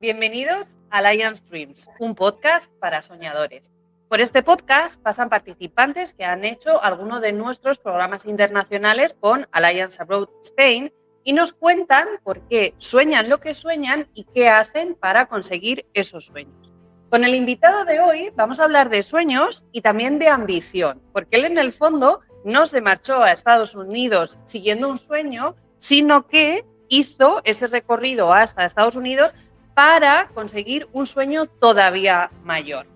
Bienvenidos a Alliance Dreams, un podcast para soñadores. Por este podcast pasan participantes que han hecho alguno de nuestros programas internacionales con Alliance Abroad Spain y nos cuentan por qué sueñan lo que sueñan y qué hacen para conseguir esos sueños. Con el invitado de hoy vamos a hablar de sueños y también de ambición, porque él en el fondo no se marchó a Estados Unidos siguiendo un sueño, sino que hizo ese recorrido hasta Estados Unidos para conseguir un sueño todavía mayor.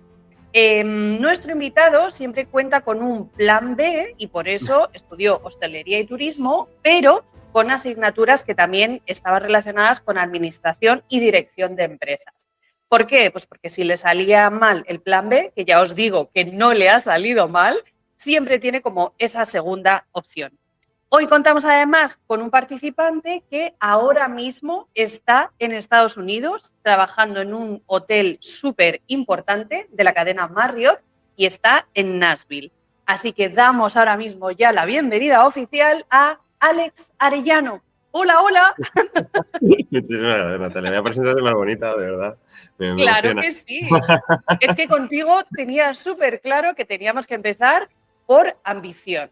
Nuestro invitado siempre cuenta con un plan B y por eso estudió hostelería y turismo, pero con asignaturas que también estaban relacionadas con administración y dirección de empresas. ¿Por qué? Pues porque si le salía mal el plan B, que ya os digo que no le ha salido mal, siempre tiene como esa segunda opción. Hoy contamos además con un participante que ahora mismo está en Estados Unidos trabajando en un hotel súper importante de la cadena Marriott y está en Nashville. Así que damos ahora mismo ya la bienvenida oficial a Alex Arellano. ¡Hola, hola! Muchísimas gracias, Natalia. La presentación más bonita, de verdad. Me Claro emociona. que sí. Es que contigo tenía súper claro que teníamos que empezar por ambición,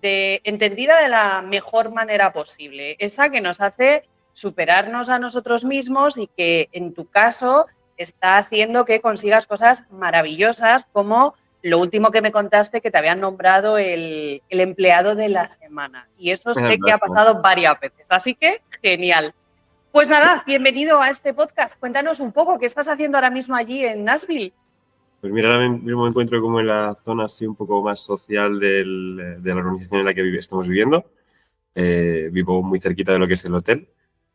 entendida de la mejor manera posible, esa que nos hace superarnos a nosotros mismos y que en tu caso está haciendo que consigas cosas maravillosas como lo último que me contaste, que te habían nombrado el empleado de la semana. Y eso sé que ha pasado varias veces, así que genial. Pues nada, bienvenido a este podcast. Cuéntanos un poco qué estás haciendo ahora mismo allí en Nashville. Pues mira, ahora mismo me encuentro como en la zona así un poco más social de la organización en la que estamos viviendo. Vivo muy cerquita de lo que es el hotel,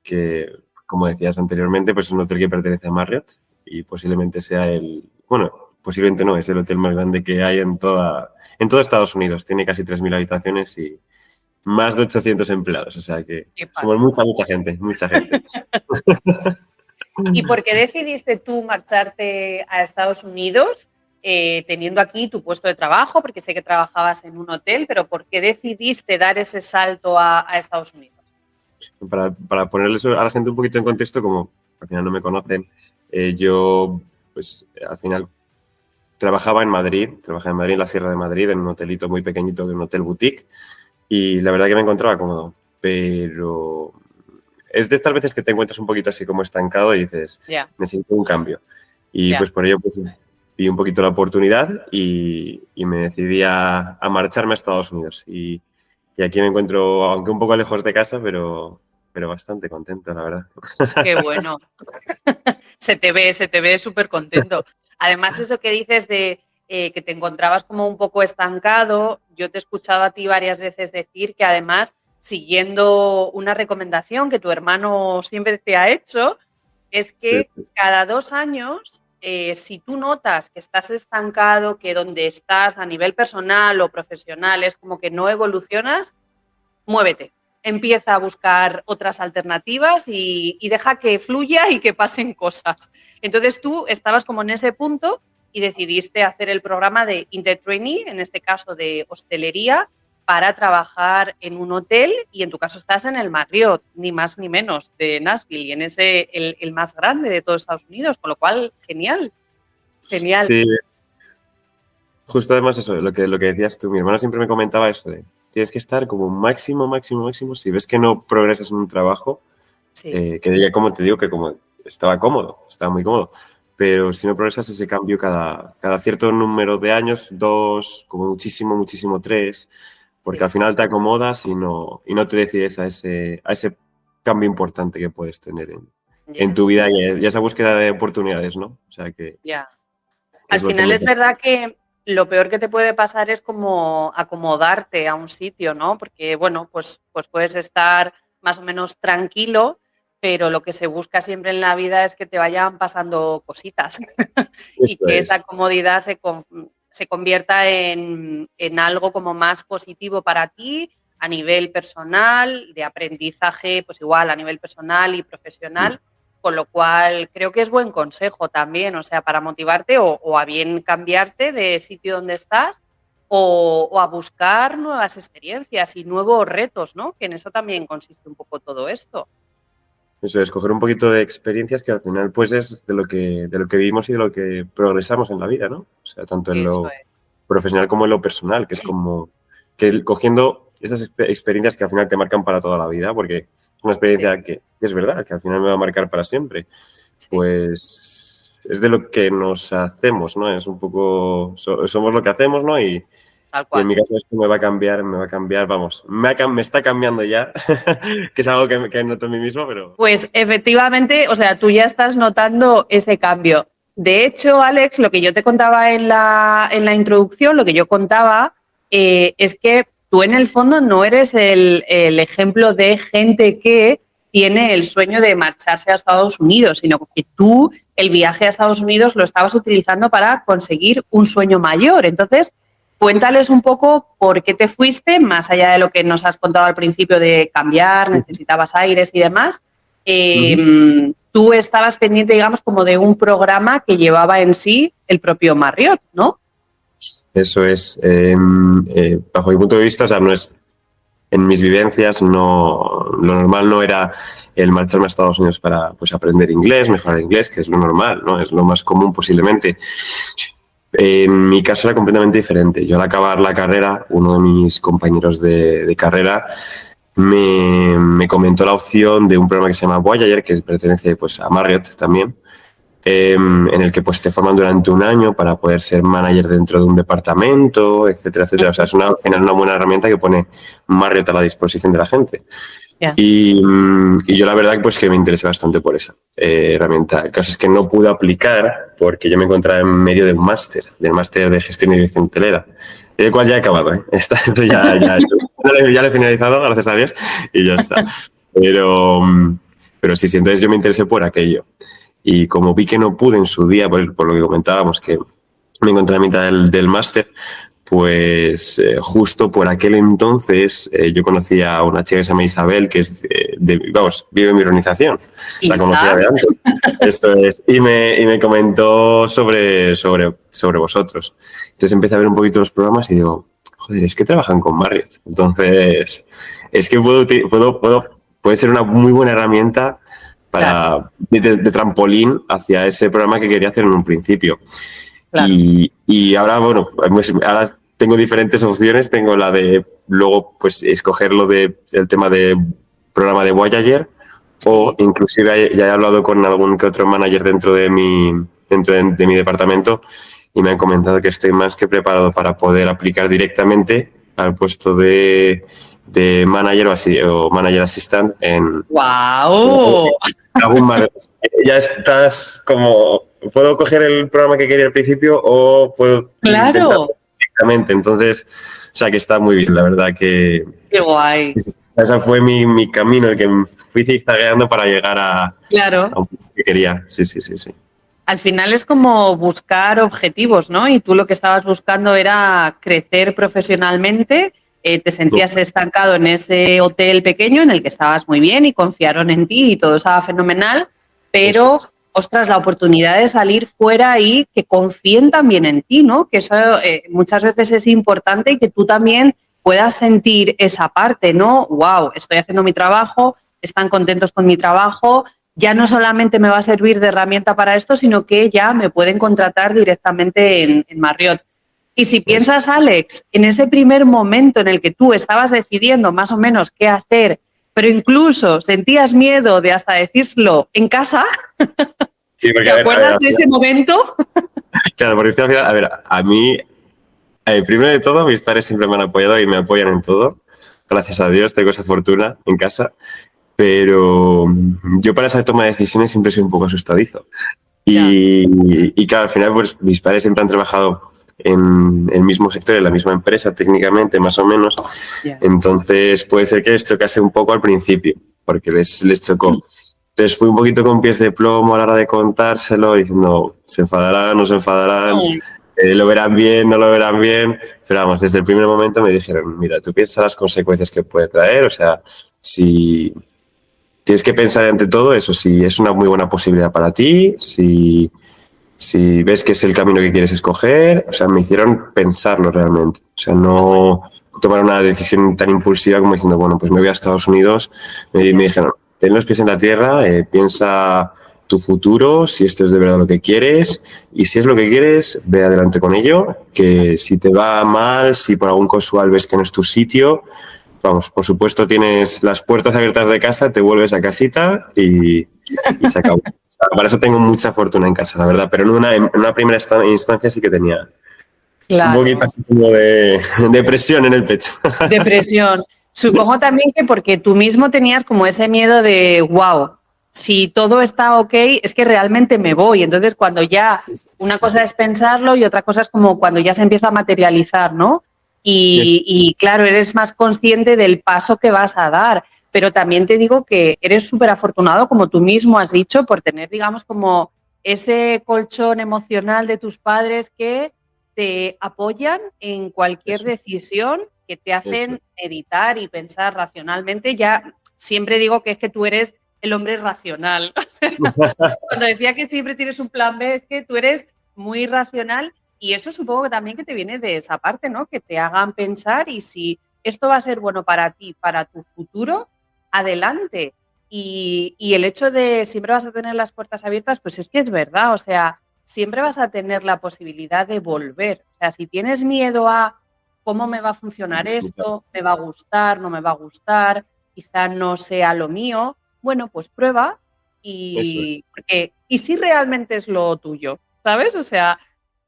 que, como decías anteriormente, pues es un hotel que pertenece a Marriott y posiblemente sea posiblemente no, es el hotel más grande que hay en todo Estados Unidos. Tiene casi 3.000 habitaciones y más de 800 empleados, o sea que somos mucha gente. ¿Y por qué decidiste tú marcharte a Estados Unidos, teniendo aquí tu puesto de trabajo? Porque sé que trabajabas en un hotel, pero ¿por qué decidiste dar ese salto a Estados Unidos? Para ponerles a la gente un poquito en contexto, como al final no me conocen, yo pues al final trabajaba en Madrid, en la Sierra de Madrid, en un hotelito muy pequeñito, un hotel boutique, y la verdad que me encontraba cómodo, pero es de estas veces que te encuentras un poquito así como estancado y dices, necesito un cambio. Y pues por ello pues vi un poquito la oportunidad y me decidí a marcharme a Estados Unidos. Y aquí me encuentro, aunque un poco lejos de casa, pero bastante contento, la verdad. Qué bueno. Se te ve súper contento. Además, eso que dices de que te encontrabas como un poco estancado, yo te he escuchado a ti varias veces decir que además, siguiendo una recomendación que tu hermano siempre te ha hecho, es que cada 2 años, si tú notas que estás estancado, que donde estás a nivel personal o profesional es como que no evolucionas, muévete. Empieza a buscar otras alternativas y deja que fluya y que pasen cosas. Entonces tú estabas como en ese punto y decidiste hacer el programa de Intertrainee, en este caso de hostelería, para trabajar en un hotel y en tu caso estás en el Marriott, ni más ni menos, de Nashville y en ese el más grande de todos Estados Unidos, con lo cual, genial, genial. Sí, justo además eso, lo que decías tú, mi hermano siempre me comentaba eso de tienes que estar como máximo, si ves que no progresas en un trabajo, que ya como te digo que como estaba muy cómodo, pero si no progresas ese cambio cada cierto número de años, 2, como muchísimo 3, porque al final te acomodas y no te decides a ese cambio importante que puedes tener en tu vida y esa búsqueda de oportunidades, ¿no? O sea que... Al final es verdad que lo peor que te puede pasar es como acomodarte a un sitio, ¿no? Porque, bueno, pues puedes estar más o menos tranquilo, pero lo que se busca siempre en la vida es que te vayan pasando cositas y que esa comodidad se convierta en algo como más positivo para ti a nivel personal, de aprendizaje, pues igual a nivel personal y profesional. Con lo cual, creo que es buen consejo también, o sea, para motivarte o a bien cambiarte de sitio donde estás o a buscar nuevas experiencias y nuevos retos, ¿no? Que en eso también consiste un poco todo esto. Eso es, coger un poquito de experiencias que al final pues es de lo que vivimos y de lo que progresamos en la vida, ¿no? O sea, tanto en Eso lo es. profesional como en lo personal, que es como que cogiendo esas experiencias que al final te marcan para toda la vida, porque es una Sí, experiencia que es verdad, que al final me va a marcar para siempre, sí, pues es de lo que nos hacemos, ¿no? Es un poco, somos lo que hacemos, ¿no? tal Y en cual. mi caso esto me va a cambiar, vamos, me está cambiando ya, que es algo que noto en mí mismo, pero... Pues efectivamente, o sea, tú ya estás notando ese cambio. De hecho, Alex, lo que yo te contaba en la introducción, lo que yo contaba, es que tú en el fondo no eres el ejemplo de gente que tiene el sueño de marcharse a Estados Unidos, sino que tú el viaje a Estados Unidos lo estabas utilizando para conseguir un sueño mayor. Entonces, cuéntales un poco por qué te fuiste, más allá de lo que nos has contado al principio de cambiar, necesitabas aires y demás. Ujú. Tú estabas pendiente, digamos, como de un programa que llevaba en sí el propio Marriott, ¿no? Eso es, bajo mi punto de vista, o sea, no es, en mis vivencias, no, lo normal no era el marcharme a Estados Unidos para pues, aprender inglés, mejorar inglés, que es lo normal, ¿no? Es lo más común posiblemente. En mi caso era completamente diferente. Yo al acabar la carrera, uno de mis compañeros de carrera me comentó la opción de un programa que se llama Voyager, que pertenece pues, a Marriott también, en el que pues te forman durante un año para poder ser manager dentro de un departamento, etcétera, etcétera. O sea, es una, al final una buena herramienta que pone Marriott a la disposición de la gente. Ya. Y yo la verdad pues que me interesé bastante por esa herramienta. El caso es que no pude aplicar porque yo me encontraba en medio de un máster, del máster de gestión y dirección hotelera, el cual ya he acabado, ¿eh? Esto ya lo he finalizado, gracias a Dios, y ya está. Pero, pero sí, sí, entonces yo me interesé por aquello. Y como vi que no pude en su día, por lo que comentábamos, que me encontré a mitad del máster, pues justo por aquel entonces yo conocí a una chica que se llama Isabel, que es vamos, vive en mi organización. La conocía Isa, de antes. Eso es. Y me comentó sobre vosotros. Entonces empecé a ver un poquito los programas y digo, joder, es que trabajan con Marriott. Entonces, es que puede ser una muy buena herramienta claro, de trampolín hacia ese programa que quería hacer en un principio. claro. Y ahora, bueno, pues ahora tengo diferentes opciones. Tengo la de luego pues escoger el tema de programa de Voyager o Sí. inclusive ya he hablado con algún que otro manager dentro de mi departamento y me han comentado que estoy más que preparado para poder aplicar directamente al puesto de manager o manager assistant en ¡Wow! algún ya estás como, puedo coger el programa que quería al principio o puedo intentarlo Claro, directamente. Entonces, o sea, que está muy bien, la verdad que qué guay. ese fue mi camino, el que fui zigzagueando para llegar a Claro. un punto que quería. Sí, sí, sí, sí. Al final es como buscar objetivos, ¿no? Y tú lo que estabas buscando era crecer profesionalmente, te sentías estancado en ese hotel pequeño en el que estabas muy bien y confiaron en ti y todo estaba fenomenal, Eso pero, es. ostras, la oportunidad de salir fuera y que confíen también en ti, ¿no? Que eso muchas veces es importante y que tú también puedas sentir esa parte, ¿no? Wow, estoy haciendo mi trabajo, están contentos con mi trabajo, ya no solamente me va a servir de herramienta para esto, sino que ya me pueden contratar directamente en Marriott. Y si Eso. piensas, Alex, en ese primer momento en el que tú estabas decidiendo más o menos qué hacer, pero incluso sentías miedo de hasta decirlo en casa, Sí, porque ¿te a ver, acuerdas al de final, ese momento? claro, porque es que al final, a ver, a mí, primero de todo, mis padres siempre me han apoyado y me apoyan en todo. Gracias a Dios, tengo esa fortuna en casa. Pero yo para esa toma de decisiones siempre soy un poco asustadizo. Ya, Y claro, al final, pues mis padres siempre han trabajado en el mismo sector, en la misma empresa, técnicamente, más o menos. ya. Entonces, puede ser que les chocase un poco al principio, porque les chocó. Entonces, fui un poquito con pies de plomo a la hora de contárselo, diciendo, se enfadarán, no se enfadarán, lo verán bien, no lo verán bien. Pero vamos, desde el primer momento me dijeron, mira, tú piensas las consecuencias que puede traer, o sea, si tienes que pensar ante todo eso, si es una muy buena posibilidad para ti, si ves que es el camino que quieres escoger, o sea, me hicieron pensarlo realmente. O sea, Qué bueno. no tomar una decisión tan impulsiva como diciendo, bueno, pues me voy a Estados Unidos y me Ya. dijeron, ten los pies en la tierra, piensa tu futuro, si esto es de verdad lo que quieres, y si es lo que quieres, ve adelante con ello, que si te va mal, si por algún casual ves que no es tu sitio, vamos, por supuesto tienes las puertas abiertas de casa, te vuelves a casita y se acabó. O sea, para eso tengo mucha fortuna en casa, la verdad, pero en una primera instancia sí que tenía un poquito Claro. así como de depresión en el pecho. Depresión. Supongo también que porque tú mismo tenías como ese miedo de, wow, si todo está ok, es que realmente me voy. Entonces, cuando ya una cosa es pensarlo y otra cosa es como cuando ya se empieza a materializar, ¿no? Y claro, eres más consciente del paso que vas a dar. Pero también te digo que eres súper afortunado, como tú mismo has dicho, por tener, digamos, como ese colchón emocional de tus padres que te apoyan en cualquier Eso, decisión, que te eso. hacen meditar y pensar racionalmente. Ya siempre digo que es que tú eres el hombre racional. Cuando decía que siempre tienes un plan B, es que tú eres muy racional y eso supongo que también que te viene de esa parte, ¿no? Que te hagan pensar y si esto va a ser bueno para ti, para tu futuro, adelante. Y el hecho de siempre vas a tener las puertas abiertas, pues es que es verdad, o sea, siempre vas a tener la posibilidad de volver. O sea, si tienes miedo a cómo me va a funcionar esto, me va a gustar, no me va a gustar, quizá no sea lo mío, bueno, pues prueba Eso y si realmente es lo tuyo, ¿sabes? O sea,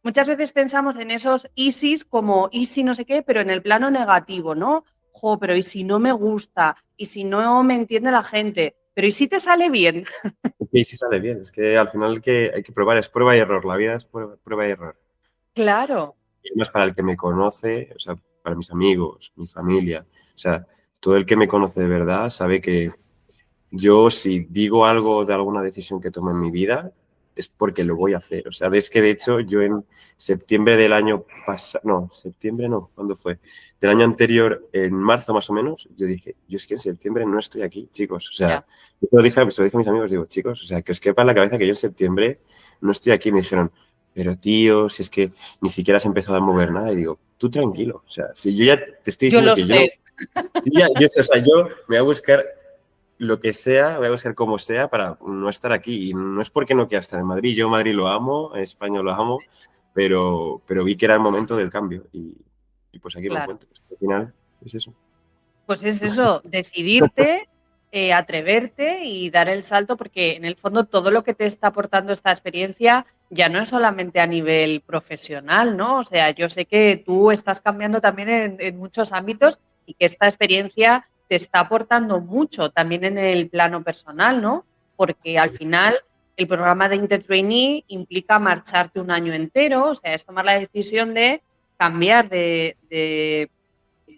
muchas veces pensamos en esos ISIS como easy no sé qué, pero en el plano negativo, ¿no? Jo, pero ¿y si no me gusta? ¿Y si no me entiende la gente? Pero ¿y si te sale bien? y sí sale bien, es que al final que hay que probar, es prueba y error, la vida es prueba y error. Claro, Y además para el que me conoce, o sea, para mis amigos, mi familia, o sea, todo el que me conoce de verdad sabe que yo si digo algo de alguna decisión que tomo en mi vida es porque lo voy a hacer. O sea, es que de hecho yo en septiembre del año pasado, no, septiembre no, ¿cuándo fue? Del año anterior, en marzo más o menos, yo dije, yo es que en septiembre no estoy aquí, chicos. O sea, ya. yo se lo dije a mis amigos, digo, chicos, o sea, que os quepa en la cabeza que yo en septiembre no estoy aquí. Me dijeron, pero tío, si es que ni siquiera has empezado a mover nada. Y digo, tú tranquilo. O sea, si yo ya te estoy Yo diciendo lo que yo no, sé, o sea, yo me voy a buscar lo que sea, voy a buscar como sea para no estar aquí. Y no es porque no quiera estar en Madrid. Yo Madrid lo amo, España lo amo, pero vi que era el momento del cambio y pues aquí me claro. encuentro. Al final es eso. Pues es eso, decidirte, atreverte y dar el salto, porque en el fondo todo lo que te está aportando esta experiencia ya no es solamente a nivel profesional, ¿no? O sea, yo sé que tú estás cambiando también en muchos ámbitos y que esta experiencia te está aportando mucho también en el plano personal, ¿no? Porque al final el programa de Intertrainee implica marcharte un año entero, o sea, es tomar la decisión de cambiar de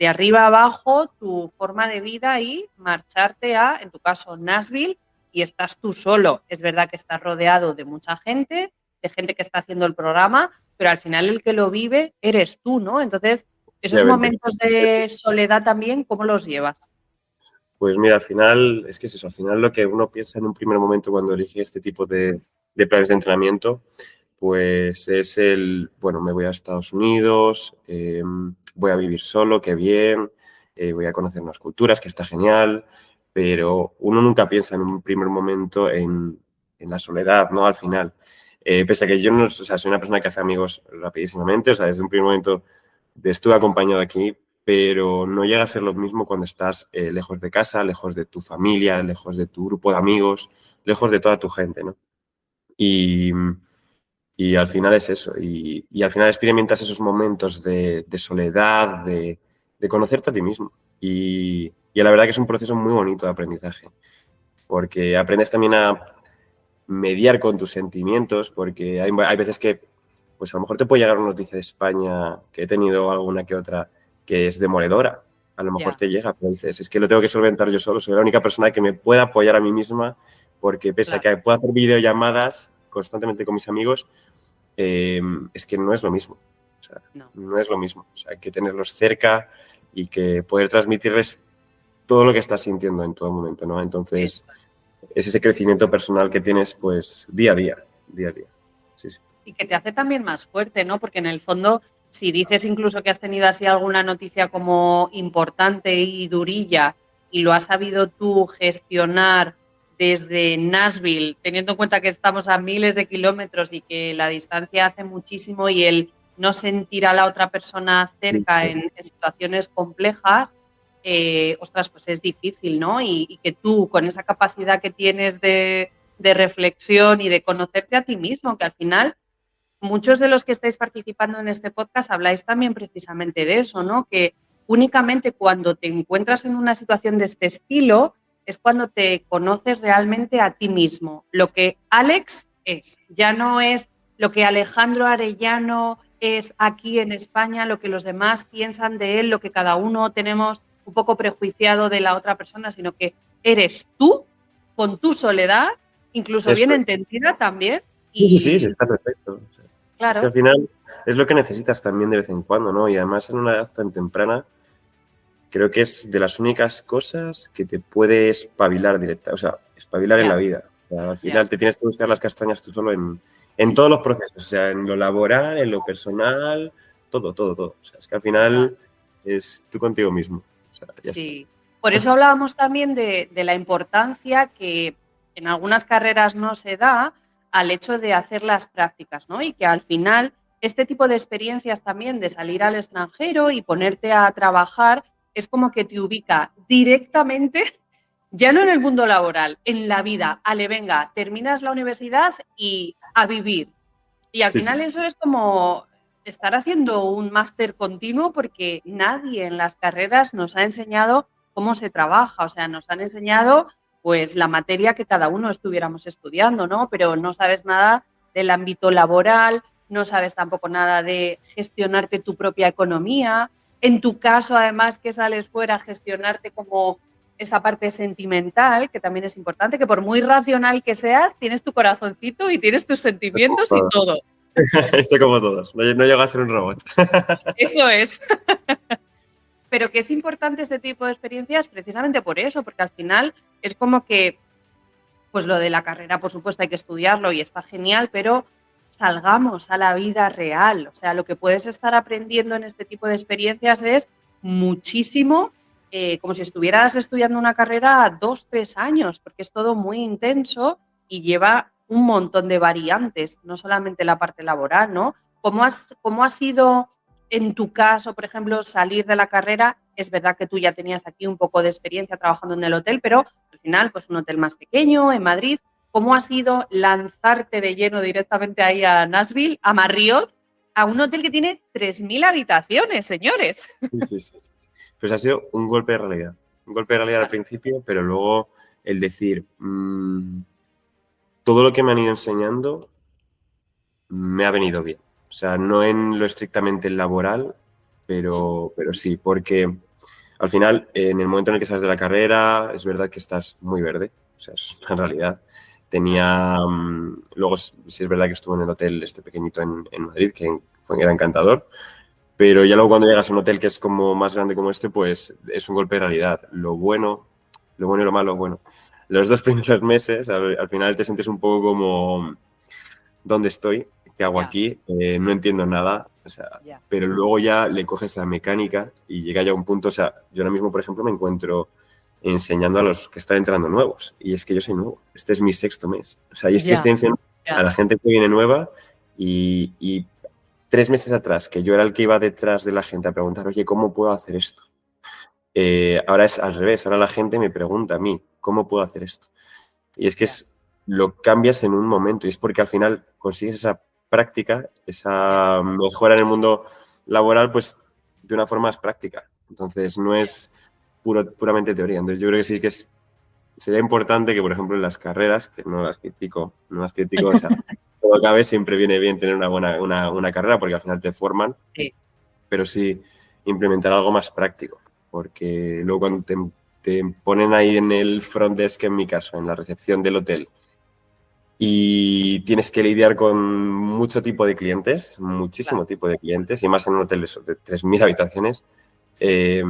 arriba a abajo tu forma de vida y marcharte a, en tu caso, Nashville y estás tú solo. Es verdad que estás rodeado de mucha gente, de gente que está haciendo el programa, pero al final el que lo vive eres tú, ¿no? Entonces, esos Obviamente. momentos de soledad también, ¿cómo los llevas? Pues mira, al final, es que es eso, al final lo que uno piensa en un primer momento cuando elige este tipo de planes de entrenamiento, pues es bueno, me voy a Estados Unidos, voy a vivir solo, qué bien, voy a conocer unas culturas, que está genial, pero uno nunca piensa en un primer momento en la soledad, ¿no? Al final. Pese a que yo no, o sea, soy una persona que hace amigos rapidísimamente, o sea, desde un primer momento estuve acompañado aquí, pero no llega a ser lo mismo cuando estás lejos de casa, lejos de tu familia, lejos de tu grupo de amigos, lejos de toda tu gente, ¿no? Y, y al final es eso, y al final experimentas esos momentos de soledad, de conocerte a ti mismo. Y la verdad que es un proceso muy bonito de aprendizaje, porque aprendes también a mediar con tus sentimientos, porque hay veces que, pues a lo mejor te puede llegar una noticia de España, que he tenido alguna que otra, que es demoledora. A lo mejor Ya, te llega, pero dices, es que lo tengo que solventar yo solo, soy la única persona que me pueda apoyar a mí misma, porque pese a claro, que puedo hacer videollamadas constantemente con mis amigos, es que no es lo mismo. O sea, no. no es lo mismo. O sea, hay que tenerlos cerca y que poder transmitirles todo lo que estás sintiendo en todo momento, ¿no? Entonces, Eso. es ese crecimiento personal que tienes pues día a día, día a día. Sí, sí. Y que te hace también más fuerte, ¿no? Porque en el fondo, si dices incluso que has tenido así alguna noticia como importante y durilla y lo has sabido tú gestionar desde Nashville, teniendo en cuenta que estamos a miles de kilómetros y que la distancia hace muchísimo y el no sentir a la otra persona cerca en situaciones complejas, ostras, pues es difícil, ¿no? Y que tú, con esa capacidad que tienes de reflexión y de conocerte a ti mismo, que al final muchos de los que estáis participando en este podcast habláis también precisamente de eso, ¿no? Que únicamente cuando te encuentras en una situación de este estilo es cuando te conoces realmente a ti mismo. Lo que Alex es, ya no es lo que Alejandro Arellano es aquí en España, lo que los demás piensan de él, lo que cada uno tenemos un poco prejuiciado de la otra persona, sino que eres tú con tu soledad, incluso Eso. bien entendida también. Sí, está perfecto. Claro. Es que al final es lo que necesitas también de vez en cuando, ¿no? Y además en una edad tan temprana, creo que es de las únicas cosas que te puede espabilar espabilar en la vida. O sea, al final te tienes que buscar las castañas tú solo en todos los procesos, o sea, en lo laboral, en lo personal, todo. O sea, es que al final es tú contigo mismo. O sea, ya sí, está. por eso hablábamos también de la importancia que en algunas carreras no se da al hecho de hacer las prácticas, ¿no? Y que al final este tipo de experiencias también de salir al extranjero y ponerte a trabajar es como que te ubica directamente, ya no en el mundo laboral, en la vida. Ale, venga, terminas la universidad y a vivir. Y al final eso es como estar haciendo un máster continuo porque nadie en las carreras nos ha enseñado cómo se trabaja. O sea, nos han enseñado pues la materia que cada uno estuviéramos estudiando, ¿no? Pero no sabes nada del ámbito laboral, no sabes tampoco nada de gestionarte tu propia economía. En tu caso, además, que sales fuera, gestionarte como esa parte sentimental, que también es importante, que por muy racional que seas, tienes tu corazoncito y tienes tus sentimientos y todo. Estoy como todos, no llego a ser un robot. Eso es. Pero que es importante este tipo de experiencias precisamente por eso, porque al final es como que, pues lo de la carrera, por supuesto, hay que estudiarlo y está genial, pero salgamos a la vida real. O sea, lo que puedes estar aprendiendo en este tipo de experiencias es muchísimo, como si estuvieras estudiando una carrera 2, 3 años, porque es todo muy intenso y lleva un montón de variantes, no solamente la parte laboral, ¿no? ¿Cómo ha sido en tu caso, por ejemplo, salir de la carrera? Es verdad que tú ya tenías aquí un poco de experiencia trabajando en el hotel, pero al final, pues un hotel más pequeño, en Madrid. ¿Cómo ha sido lanzarte de lleno directamente ahí a Nashville, a Marriott, a un hotel que tiene 3.000 habitaciones, señores? Sí. Pues ha sido un golpe de realidad. Un golpe de realidad al principio, pero luego el decir, todo lo que me han ido enseñando me ha venido bien. O sea, no en lo estrictamente laboral, pero sí, porque al final, en el momento en el que sales de la carrera, es verdad que estás muy verde. O sea, es en realidad. Tenía, luego sí es verdad que estuve en el hotel este pequeñito en Madrid, que era encantador. Pero ya luego cuando llegas a un hotel que es como más grande como este, pues es un golpe de realidad. Lo bueno y lo malo, bueno. Los 2 primeros meses, al final te sientes un poco como, ¿dónde estoy? ¿Qué hago aquí? No entiendo nada. O sea, pero luego ya le coges la mecánica y llega ya un punto, o sea, yo ahora mismo, por ejemplo, me encuentro enseñando a los que están entrando nuevos. Y es que yo soy nuevo. Este es mi 6.º mes. O sea, y estoy enseñando a la gente que viene nueva y 3 meses atrás, que yo era el que iba detrás de la gente a preguntar, oye, ¿cómo puedo hacer esto? Ahora es al revés, ahora la gente me pregunta a mí, ¿cómo puedo hacer esto? Y es que lo cambias en un momento y es porque al final consigues esa práctica, esa mejora en el mundo laboral, pues de una forma más práctica. Entonces no es puramente teoría. Entonces yo creo que sí que sería importante que, por ejemplo, en las carreras, que no las critico, o sea, todo cabe, siempre viene bien tener una buena una carrera porque al final te forman, pero sí implementar algo más práctico, porque luego cuando te ponen ahí en el front desk, en mi caso, en la recepción del hotel, y tienes que lidiar con mucho tipo de clientes, muchísimo tipo de clientes, y más en un hotel de 3.000 habitaciones, te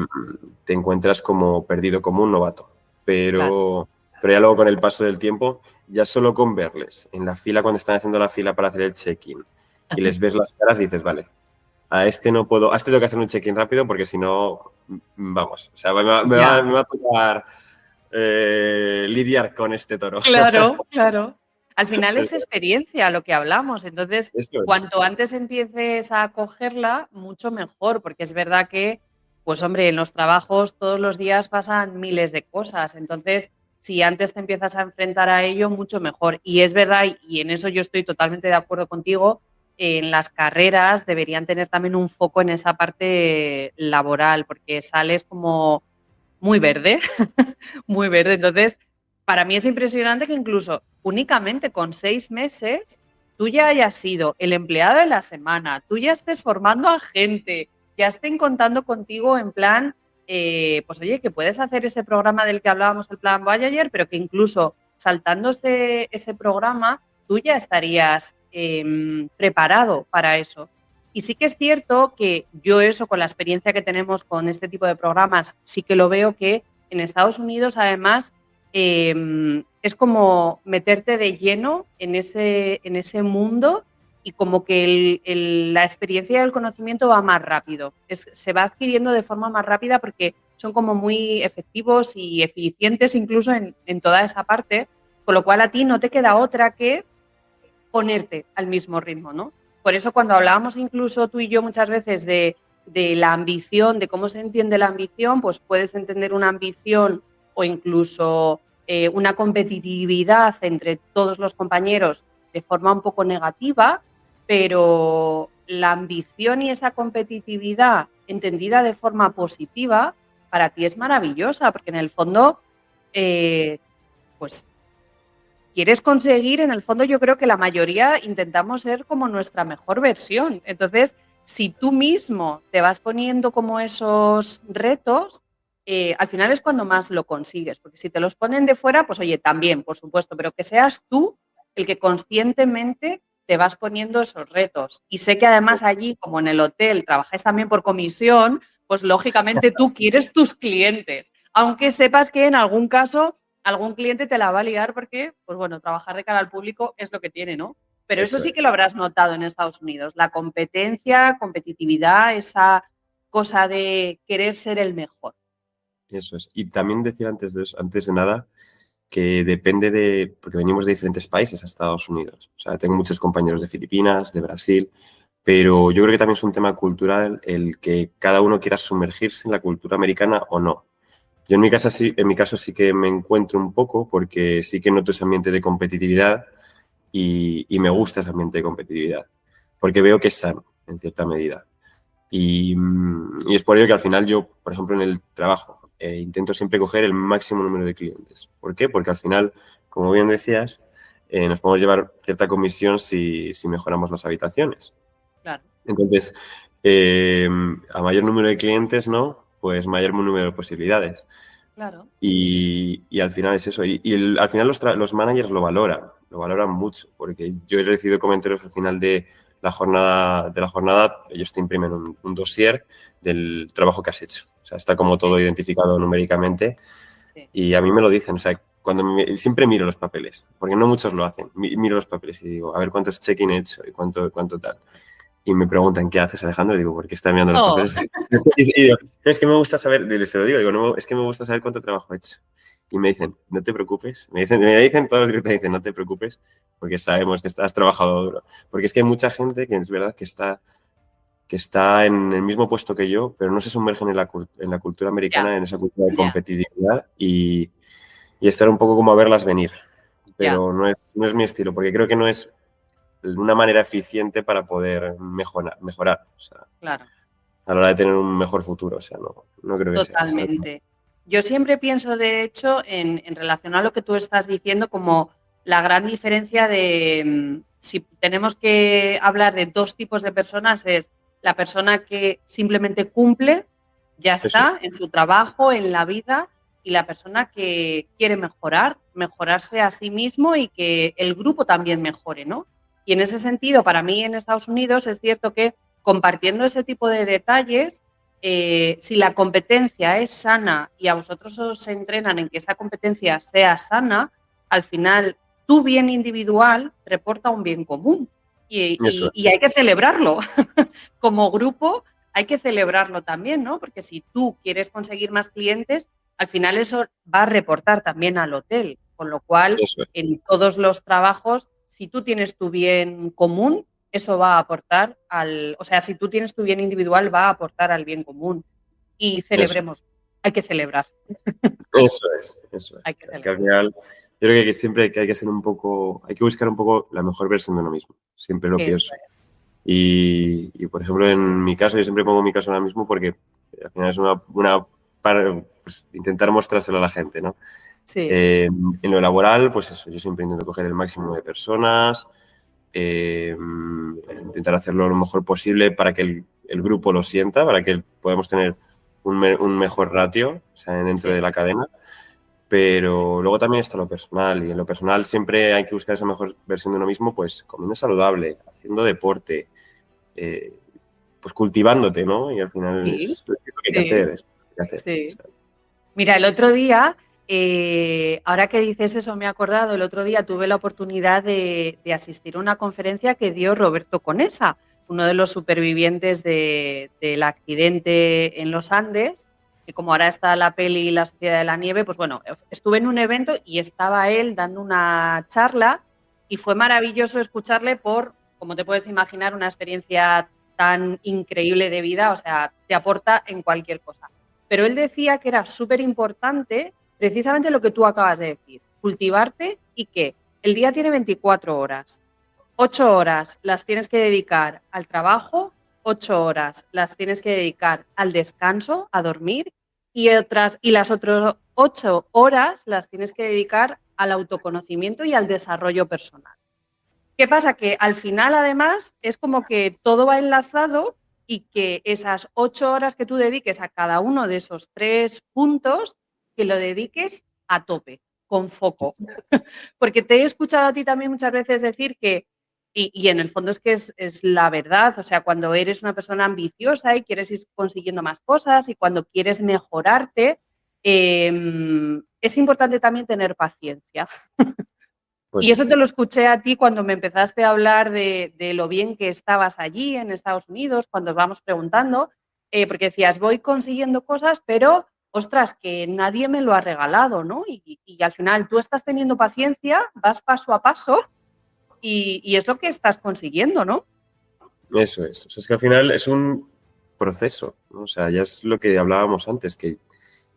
encuentras como perdido, como un novato. Pero ya luego con el paso del tiempo, ya solo con verles en la fila, cuando están haciendo la fila para hacer el check-in, y les ves las caras y dices, vale, a este no puedo, a este tengo que hacer un check-in rápido porque si no, vamos, o sea, me va a tocar lidiar con este toro. Claro, claro. Al final es experiencia lo que hablamos, entonces Eso es. cuanto antes empieces a cogerla, mucho mejor, porque es verdad que, pues hombre, en los trabajos todos los días pasan miles de cosas, entonces si antes te empiezas a enfrentar a ello, mucho mejor. Y es verdad, y en eso yo estoy totalmente de acuerdo contigo, en las carreras deberían tener también un foco en esa parte laboral, porque sales como muy verde, muy verde, entonces para mí es impresionante que incluso únicamente con 6 meses tú ya hayas sido el empleado de la semana, tú ya estés formando a gente, ya estén contando contigo en plan, pues oye, que puedes hacer ese programa del que hablábamos, el plan Voyager, pero que incluso saltándose ese programa, tú ya estarías preparado para eso. Y sí que es cierto que yo eso, con la experiencia que tenemos con este tipo de programas, sí que lo veo que en Estados Unidos, además, es como meterte de lleno en ese mundo y como que la experiencia y el conocimiento va más rápido. Se va adquiriendo de forma más rápida porque son como muy efectivos y eficientes incluso en toda esa parte, con lo cual a ti no te queda otra que ponerte al mismo ritmo, ¿no? Por eso cuando hablábamos incluso tú y yo muchas veces de la ambición, de cómo se entiende la ambición, pues puedes entender una ambición o incluso una competitividad entre todos los compañeros de forma un poco negativa, pero la ambición y esa competitividad entendida de forma positiva para ti es maravillosa, porque en el fondo, pues quieres conseguir, en el fondo yo creo que la mayoría intentamos ser como nuestra mejor versión. Entonces, si tú mismo te vas poniendo como esos retos, al final es cuando más lo consigues, porque si te los ponen de fuera, pues oye, también, por supuesto, pero que seas tú el que conscientemente te vas poniendo esos retos. Y sé que además allí, como en el hotel, trabajáis también por comisión, pues lógicamente tú quieres tus clientes, aunque sepas que en algún caso algún cliente te la va a liar porque, pues bueno, trabajar de cara al público es lo que tiene, ¿no? Pero eso Eso sí que es. lo habrás notado en Estados Unidos, la competencia, competitividad, esa cosa de querer ser el mejor. Eso es. Y también decir antes de eso, antes de nada, que depende de, porque venimos de diferentes países a Estados Unidos. O sea, tengo muchos compañeros de Filipinas, de Brasil, pero yo creo que también es un tema cultural el que cada uno quiera sumergirse en la cultura americana o no. Yo en mi caso sí que me encuentro un poco porque sí que noto ese ambiente de competitividad y me gusta ese ambiente de competitividad, porque veo que es sano en cierta medida. Y es por ello que al final yo, por ejemplo, en el trabajo, intento siempre coger el máximo número de clientes. ¿Por qué? Porque al final, como bien decías, nos podemos llevar cierta comisión si mejoramos las habitaciones. Claro, Entonces, a mayor número de clientes, ¿no? Pues mayor número de posibilidades. claro. Y al final es eso. Al final los managers lo valoran mucho, porque yo he recibido comentarios al final de la jornada, ellos te imprimen un dossier del trabajo que has hecho. O sea, está como todo Sí, identificado numéricamente sí. y a mí me lo dicen. O sea, siempre miro los papeles, porque no muchos lo hacen. Miro los papeles y digo, a ver cuántos check-in he hecho y cuánto tal. Y me preguntan, ¿qué haces, Alejandro? Y digo, ¿por qué estás mirando los Oh, papeles? Y digo, es que me gusta saber, se lo digo, no, es que me gusta saber cuánto trabajo he hecho. Y me dicen, no te preocupes. Me dicen todos los directores, dicen, no te preocupes, porque sabemos que has trabajado duro. Porque es que hay mucha gente que es verdad que está en el mismo puesto que yo, pero no se sumergen en la cultura ya, americana, en esa cultura de ya, competitividad y estar un poco como a verlas venir. ya, Pero no es mi estilo, porque creo que no es una manera eficiente para poder mejorar, o sea, claro. a la hora de tener un mejor futuro, o sea, no creo que sea, ¿sabes? Totalmente. Yo siempre pienso, de hecho, en relación a lo que tú estás diciendo, como la gran diferencia de si tenemos que hablar de dos tipos de personas, es la persona que simplemente cumple, ya Eso, está, en su trabajo, en la vida, y la persona que quiere mejorar, mejorarse a sí mismo y que el grupo también mejore, ¿no? Y en ese sentido, para mí en Estados Unidos es cierto que compartiendo ese tipo de detalles, si la competencia es sana y a vosotros os entrenan en que esa competencia sea sana, al final tu bien individual reporta un bien común eso, y hay que celebrarlo. Como grupo hay que celebrarlo también, ¿no? Porque si tú quieres conseguir más clientes, al final eso va a reportar también al hotel, con lo cual Eso es. en todos los trabajos, si tú tienes tu bien común, eso va a aportar o sea, si tú tienes tu bien individual, va a aportar al bien común. Y Eso, celebremos, hay que celebrar, eso es, eso es. hay que Es que al celebrar. final, yo creo que siempre hay que ser un poco, hay que buscar un poco la mejor versión de uno mismo. Siempre lo Eso pienso. Y, por ejemplo, en mi caso, yo siempre pongo mi caso ahora mismo porque al final es para pues, intentar mostrárselo a la gente, ¿no? sí, En lo laboral, pues eso, yo siempre intento coger el máximo de personas, intentar hacerlo lo mejor posible para que el grupo lo sienta, para que podamos tener un mejor ratio, o sea, dentro sí. de la cadena. Pero luego también está lo personal, y en lo personal siempre hay que buscar esa mejor versión de uno mismo, pues comiendo saludable, haciendo deporte, eh, pues cultivándote, ¿no? Y al final Sí, es lo que hay que sí, hacer, es lo que hay que hacer. O sí. sea, Mira, el otro día, ahora que dices eso, me he acordado, el otro día tuve la oportunidad de asistir a una conferencia que dio Roberto Conesa, uno de los supervivientes del accidente en los Andes, que como ahora está la peli La Sociedad de la Nieve, pues bueno, estuve en un evento y estaba él dando una charla y fue maravilloso escucharle como te puedes imaginar, una experiencia tan increíble de vida, o sea, te aporta en cualquier cosa. Pero él decía que era súper importante precisamente lo que tú acabas de decir, cultivarte y que el día tiene 24 horas, 8 horas las tienes que dedicar al trabajo, 8 horas las tienes que dedicar al descanso, a dormir y las otras 8 horas las tienes que dedicar al autoconocimiento y al desarrollo personal. ¿Qué pasa? Que al final, además, es como que todo va enlazado y que esas 8 horas que tú dediques a cada uno de esos 3 puntos, que lo dediques a tope, con foco. Porque te he escuchado a ti también muchas veces decir que, y en el fondo es que es la verdad, o sea, cuando eres una persona ambiciosa y quieres ir consiguiendo más cosas y cuando quieres mejorarte, es importante también tener paciencia. pues Y sí. eso te lo escuché a ti cuando me empezaste a hablar de lo bien que estabas allí en Estados Unidos, cuando os vamos preguntando, porque decías, voy consiguiendo cosas, pero, ostras, que nadie me lo ha regalado, ¿no? Y al final tú estás teniendo paciencia, vas paso a paso y es lo que estás consiguiendo, ¿no? Eso es. O sea, es que al final es un proceso, ¿no? O sea, ya es lo que hablábamos antes, que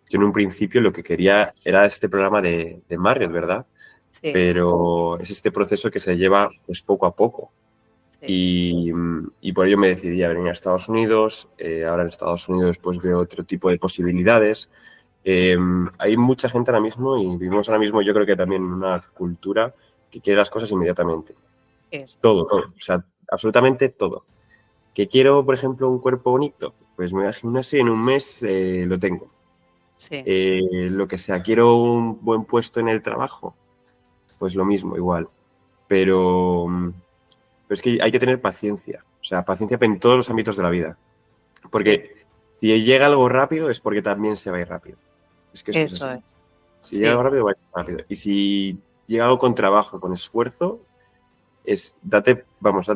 yo en un principio lo que quería era este programa de Marriott, ¿verdad? Sí, Pero es este proceso que se lleva pues poco a poco. sí, Y por ello me decidí a venir a Estados Unidos. Ahora en Estados Unidos pues veo otro tipo de posibilidades. Hay mucha gente ahora mismo y vivimos ahora mismo yo creo que también en una cultura que quiere las cosas inmediatamente. eso, Todo, todo. O sea, absolutamente todo. ¿Que quiero, por ejemplo, un cuerpo bonito? Pues me voy al gimnasio y en un mes lo tengo. sí, Lo que sea, quiero un buen puesto en el trabajo, pues lo mismo, igual. Pero, pero es que hay que tener paciencia, o sea, paciencia en todos los ámbitos de la vida. sí, Porque si llega algo rápido es porque también se va a ir rápido. Es que esto es eso así. es, Si llega sí, algo rápido, va a ir rápido. Y si llega algo con trabajo, con esfuerzo, date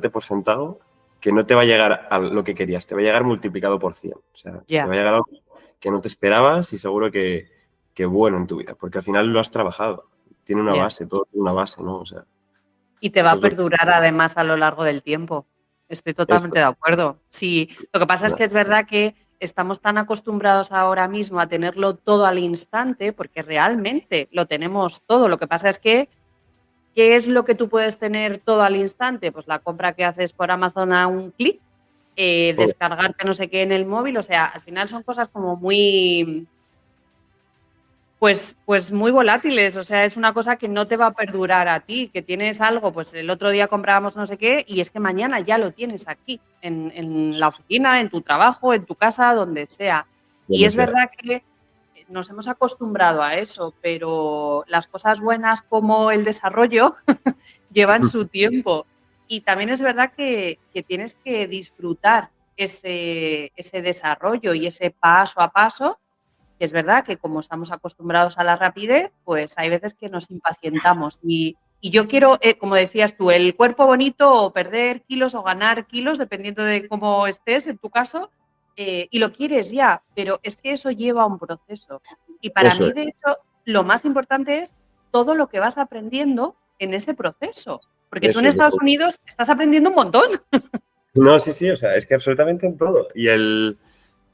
por sentado que no te va a llegar a lo que querías, te va a llegar multiplicado por 100. O sea, te ya, va a llegar algo que no te esperabas y seguro que bueno en tu vida, porque al final lo has trabajado. Tiene una ya. base, todo tiene una base, ¿no? O sea, Y te va eso a es lo perdurar además a lo largo del tiempo. Estoy eso, totalmente de acuerdo. Sí, lo que pasa es ¿no? que es verdad que estamos tan acostumbrados ahora mismo a tenerlo todo al instante, porque realmente lo tenemos todo. Lo que pasa es que, ¿qué es lo que tú puedes tener todo al instante? Pues la compra que haces por Amazon a un clic, descargarte no sé qué en el móvil. O sea, al final son cosas como muy, pues muy volátiles, o sea, es una cosa que no te va a perdurar a ti, que tienes algo, pues el otro día comprábamos no sé qué y es que mañana ya lo tienes aquí, en la oficina, en tu trabajo, en tu casa, donde sea. Y Donde es sea. verdad que nos hemos acostumbrado a eso, pero las cosas buenas como el desarrollo llevan su tiempo. Y también es verdad que tienes que disfrutar ese desarrollo y ese paso a paso, que es verdad que como estamos acostumbrados a la rapidez, pues hay veces que nos impacientamos. Y yo quiero, como decías tú, el cuerpo bonito o perder kilos o ganar kilos, dependiendo de cómo estés en tu caso, y lo quieres ya, pero es que eso lleva un proceso. Y para Eso mí, es. de hecho, lo más importante es todo lo que vas aprendiendo en ese proceso. Porque tú en Eso es. Estados Unidos estás aprendiendo un montón. No, sí, sí, o sea, es que absolutamente en todo.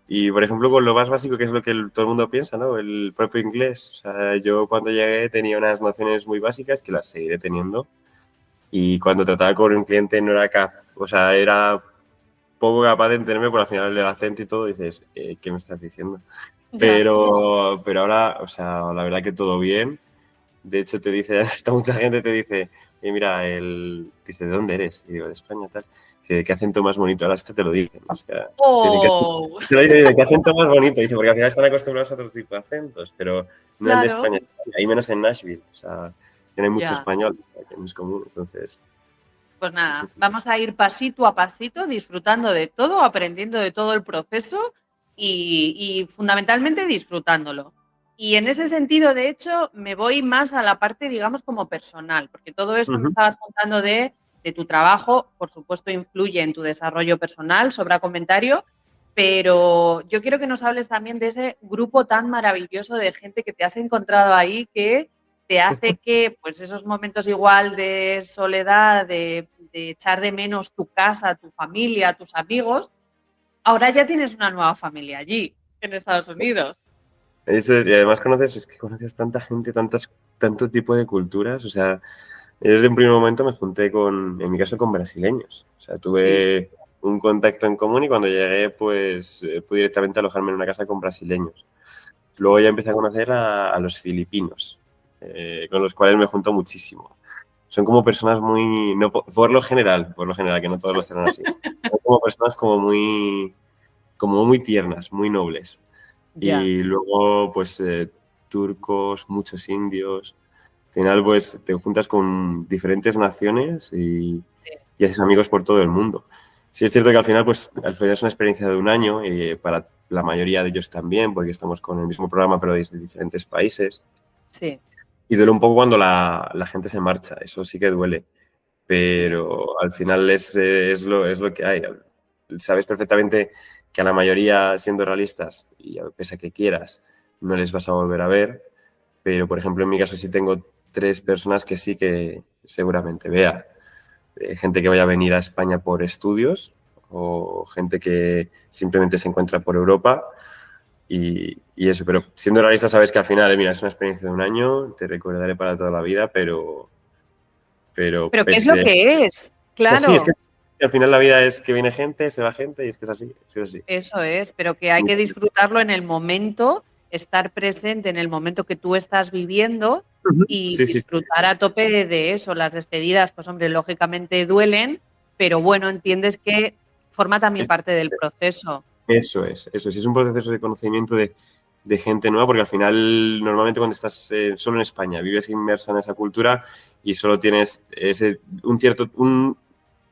Y por ejemplo, con lo más básico, que es lo que todo el mundo piensa, ¿no? El propio inglés. O sea, yo cuando llegué tenía unas nociones muy básicas que las seguiré teniendo. Y cuando trataba con un cliente no era o sea, era poco capaz de entenderme por al final del acento y todo, dices, ¿qué me estás diciendo? Ya. Pero ahora, o sea, la verdad que todo bien. De hecho, te dice, hasta mucha gente te dice, mira, dice, ¿de dónde eres? Y digo, de España, tal. Dice, ¿qué acento más bonito? Ahora este te lo dicen. O sea, te dicen, ¡Oh! te lo dicen, dice, ¿qué acento más bonito? Dice, porque al final están acostumbrados a otro tipo de acentos, pero no el de Claro. España, hay menos en Nashville. O sea, que no hay mucho Ya. español, o sea, que no es común. Entonces, Pues sí, nada, sí. vamos a ir pasito a pasito, disfrutando de todo, aprendiendo de todo el proceso y fundamentalmente disfrutándolo. Y en ese sentido, de hecho, me voy más a la parte, digamos, como personal, porque todo esto me Ujú. estabas contando de tu trabajo, por supuesto, influye en tu desarrollo personal, sobra comentario, pero yo quiero que nos hables también de ese grupo tan maravilloso de gente que te has encontrado ahí que te hace que, pues esos momentos igual de soledad, de echar de menos tu casa, tu familia, tus amigos, ahora ya tienes una nueva familia allí, en Estados Unidos. Eso es, y además es que conoces tanta gente, tanto tipo de culturas. O sea, desde un primer momento me junté en mi caso, con brasileños. O sea, Sí. tuve un contacto en común y cuando llegué, pues pude directamente alojarme en una casa con brasileños. Luego ya empecé a conocer a los filipinos, con los cuales me junto muchísimo. Son como personas muy, no, por lo general, que no todos los serán así. Son como personas como muy tiernas, muy nobles. Ya. Y luego, pues, turcos, muchos indios. Al final, pues, te juntas con diferentes naciones y haces amigos por todo el mundo. Sí es cierto que al final es una experiencia de un año y para la mayoría de ellos también, porque estamos con el mismo programa, pero desde diferentes países. Sí. Y duele un poco cuando la gente se marcha, eso sí que duele. Ya. Pero al final es lo que hay. Sabes perfectamente que a la mayoría, siendo realistas, y pese a que quieras, no les vas a volver a ver. Pero, por ejemplo, en mi caso sí tengo 3 personas que sí que seguramente vea. Gente que vaya a venir a España por estudios o gente que simplemente se encuentra por Europa y eso. Pero siendo realista, sabes que al final, mira, es una experiencia de un año, te recordaré para toda la vida, pero Pero ¿qué es lo pese que es? así, es que Claro, al final la vida es que viene gente, se va gente y es que es así. eso es, pero que hay que disfrutarlo en el momento, estar presente en el momento que tú estás viviendo Ujú. y Sí, sí, sí. disfrutar a tope de eso. Las despedidas, pues hombre, lógicamente duelen, pero bueno, entiendes que forma también Es- parte del proceso. Eso es, eso es. Es un proceso de conocimiento de gente nueva, porque al final, normalmente cuando estás solo en España, vives inmersa en esa cultura y solo tienes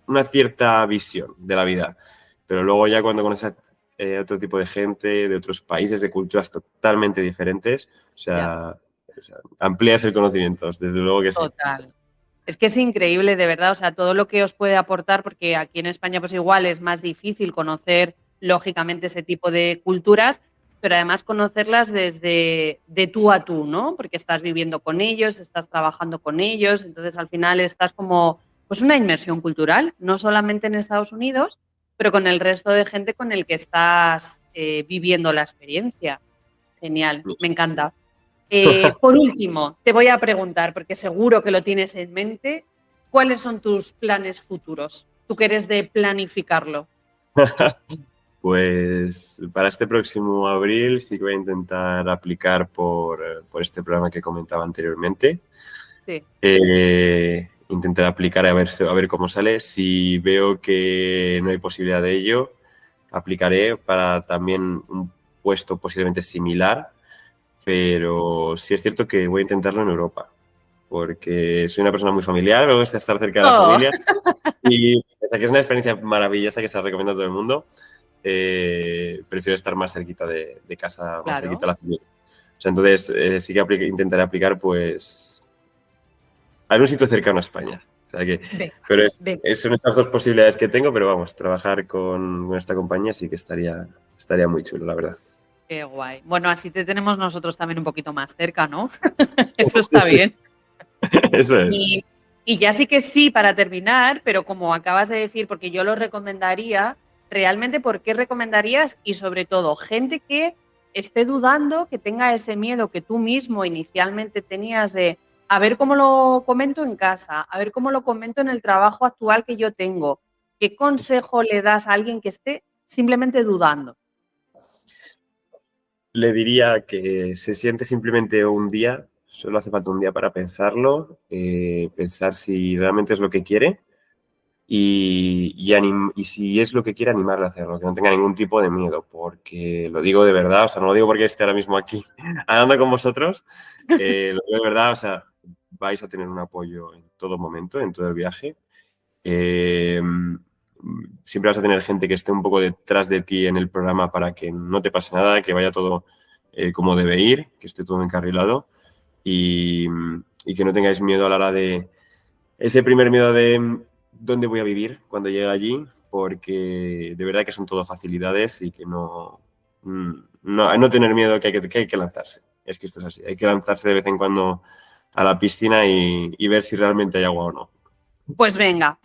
una cierta visión de la vida. Pero luego ya cuando conoces a otro tipo de gente, de otros países, de culturas totalmente diferentes, Ya, o sea, amplías el conocimiento, desde luego que sí. total. Es que es increíble, de verdad, o sea, todo lo que os puede aportar, porque aquí en España pues igual es más difícil conocer lógicamente ese tipo de culturas, pero además conocerlas desde de tú a tú, ¿no? Porque estás viviendo con ellos, estás trabajando con ellos, entonces al final estás como pues una inmersión cultural, no solamente en Estados Unidos, pero con el resto de gente con el que estás viviendo la experiencia. Genial, me encanta. Por último, te voy a preguntar, porque seguro que lo tienes en mente, ¿cuáles son tus planes futuros? Tú que eres de planificarlo. Pues para este próximo abril sí que voy a intentar aplicar por este programa que comentaba anteriormente. Sí, Intentar aplicar a ver cómo sale. Si veo que no hay posibilidad de ello, aplicaré para también un puesto posiblemente similar, sí. pero sí es cierto que voy a intentarlo en Europa, porque soy una persona muy familiar, me gusta estar cerca de la Oh, familia y pese a que es una experiencia maravillosa que se la recomiendo a todo el mundo. Prefiero estar más cerquita de casa, más cerquita claro. de la familia. O sea, entonces sí que intentaré aplicar, pues, a un sitio cercano a España. O sea que, Venga, pero venga. son esas 2 posibilidades que tengo, pero vamos, trabajar con esta compañía sí que estaría estaría muy chulo, la verdad. Qué guay. Bueno, así te tenemos nosotros también un poquito más cerca, ¿no? Eso Sí, está sí, bien. eso es. Y ya sí que sí, para terminar, pero como acabas de decir, porque yo lo recomendaría, realmente, ¿por qué recomendarías? Y sobre todo, gente que esté dudando, que tenga ese miedo que tú mismo inicialmente tenías de a ver cómo lo comento en casa, a ver cómo lo comento en el trabajo actual que yo tengo. ¿Qué consejo le das a alguien que esté simplemente dudando? Le diría que se siente simplemente un día, solo hace falta un día para pensarlo, pensar si realmente es lo que quiere y si es lo que quiere, animarle a hacerlo, que no tenga ningún tipo de miedo, porque lo digo de verdad, o sea, no lo digo porque esté ahora mismo aquí hablando con vosotros, lo digo de verdad, o sea, vais a tener un apoyo en todo momento, en todo el viaje. Eh, Siempre vas a tener gente que esté un poco detrás de ti en el programa para que no te pase nada, que vaya todo como debe ir, que esté todo encarrilado y, y que no tengáis miedo a la hora de ese primer miedo de dónde voy a vivir cuando llegue allí, porque de verdad que son todo facilidades y que no tener miedo que hay que lanzarse. Es que esto es así, hay que lanzarse de vez en cuando a la piscina y ver si realmente hay agua o no. Pues venga,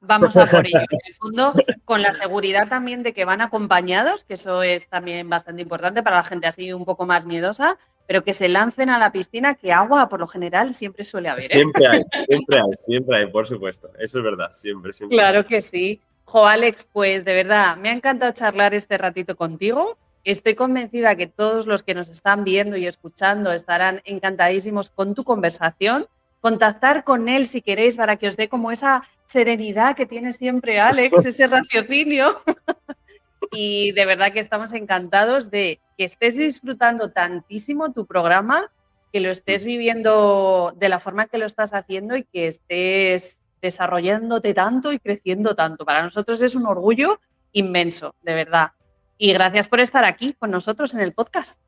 vamos a por ello. En el fondo, con la seguridad también de que van acompañados, que eso es también bastante importante para la gente así un poco más miedosa, pero que se lancen a la piscina, que agua por lo general siempre suele haber, ¿eh? Siempre hay, por supuesto. Eso es verdad, siempre, siempre hay. Claro que sí. Jo, Alex, pues de verdad, me ha encantado charlar este ratito contigo. Estoy convencida que todos los que nos están viendo y escuchando estarán encantadísimos con tu conversación. Contactar con él si queréis para que os dé como esa serenidad que tiene siempre Alex, ese raciocinio. Y de verdad que estamos encantados de que estés disfrutando tantísimo tu programa, que lo estés viviendo de la forma que lo estás haciendo y que estés desarrollándote tanto y creciendo tanto. Para nosotros es un orgullo inmenso, de verdad. Y gracias por estar aquí con nosotros en el podcast.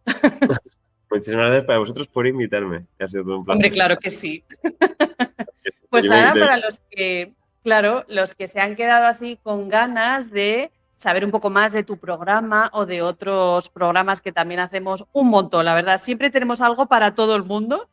Muchísimas gracias para vosotros por invitarme. Ha sido todo un Hombre, placer. claro que sí. Pues Yo me- nada, de- para los que, claro, los que se han quedado así con ganas de saber un poco más de tu programa o de otros programas que también hacemos un montón, la verdad, siempre tenemos algo para todo el mundo.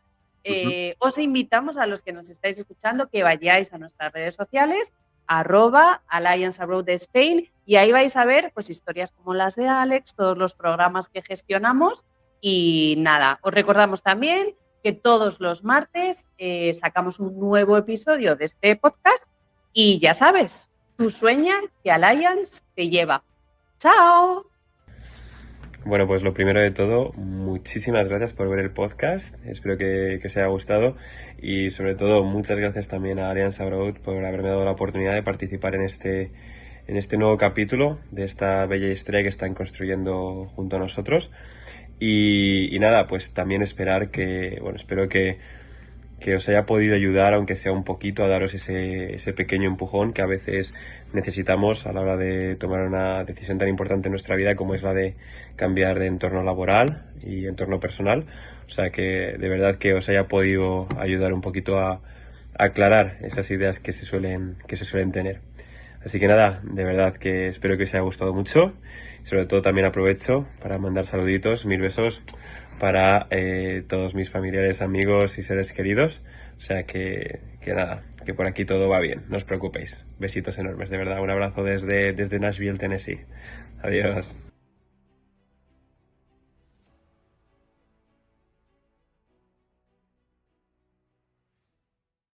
Ujú. Os invitamos a los que nos estáis escuchando que vayáis a nuestras redes sociales, @Alliance Abroad Spain, y ahí vais a ver pues historias como las de Alex, todos los programas que gestionamos y nada, os recordamos también que todos los martes sacamos un nuevo episodio de este podcast y ya sabes, tú sueña que Alliance te lleva. ¡Chao! Bueno, pues lo primero de todo, muchísimas gracias por ver el podcast. Espero que os haya gustado y sobre todo muchas gracias también a Alliance Abroad por haberme dado la oportunidad de participar en este nuevo capítulo de esta bella historia que están construyendo junto a nosotros. Y nada, pues también espero que os haya podido ayudar, aunque sea un poquito, a daros ese pequeño empujón que a veces necesitamos a la hora de tomar una decisión tan importante en nuestra vida como es la de cambiar de entorno laboral y entorno personal. O sea que de verdad que os haya podido ayudar un poquito a aclarar esas ideas que se suelen tener. Así que nada, de verdad que espero que os haya gustado mucho. Sobre todo también aprovecho para mandar saluditos, mil besos para todos mis familiares, amigos y seres queridos. O sea que nada, que por aquí todo va bien, no os preocupéis. Besitos enormes, de verdad. Un abrazo desde Nashville, Tennessee. Adiós.